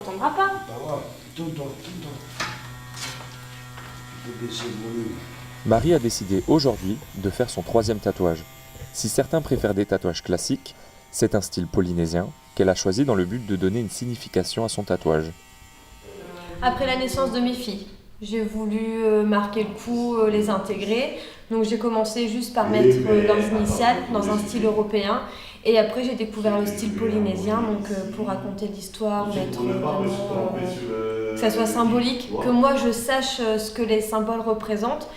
t'entendras pas. Marie a décidé aujourd'hui de faire son 3e tatouage. Si certains préfèrent des tatouages classiques, c'est un style polynésien qu'elle a choisi dans le but de donner une signification à son tatouage. Après la naissance de mes filles, j'ai voulu marquer le coup, les intégrer. Donc j'ai commencé juste par mettre leurs initiales dans un style européen. Et après j'ai découvert le style polynésien, donc pour raconter l'histoire, mettre vraiment que ça soit symbolique, que moi je sache ce que les symboles représentent.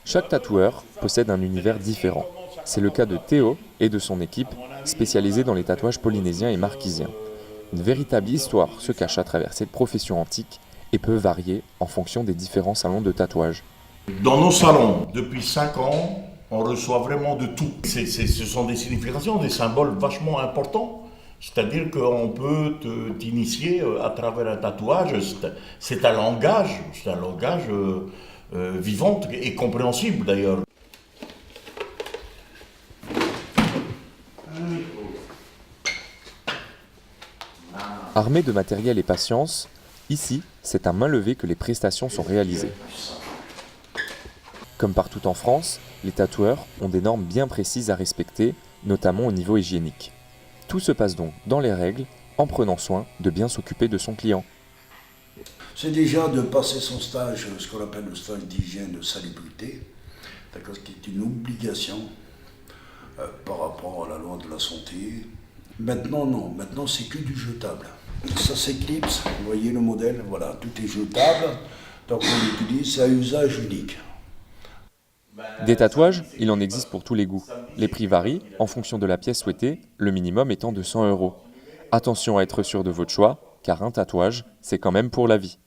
Chaque tatoueur possède un univers différent. C'est le cas de Théo et de son équipe, spécialisée dans les tatouages polynésiens et marquisiens. Une véritable histoire se cache à travers cette profession antique et peut varier en fonction des différents salons de tatouage. Dans nos salons, depuis 5 ans, on reçoit vraiment de tout. Ce sont des significations, des symboles vachement importants. C'est-à-dire qu'on peut t'initier à travers un tatouage. C'est un langage vivant et compréhensible d'ailleurs. Armé de matériel et patience, ici, c'est à main levée que les prestations sont réalisées. Comme partout en France, les tatoueurs ont des normes bien précises à respecter, notamment au niveau hygiénique. Tout se passe donc dans les règles, en prenant soin de bien s'occuper de son client. C'est déjà de passer son stage, ce qu'on appelle le stage d'hygiène de salubrité, d'accord, ce qui est une obligation par rapport à la loi de la santé. Maintenant, non, maintenant c'est que du jetable. Ça s'éclipse, vous voyez le modèle, voilà, tout est jetable, donc on l'utilise, c'est à usage unique. Des tatouages, il en existe pour tous les goûts. Les prix varient en fonction de la pièce souhaitée, le minimum étant de 100 €. Attention à être sûr de votre choix, car un tatouage, c'est quand même pour la vie.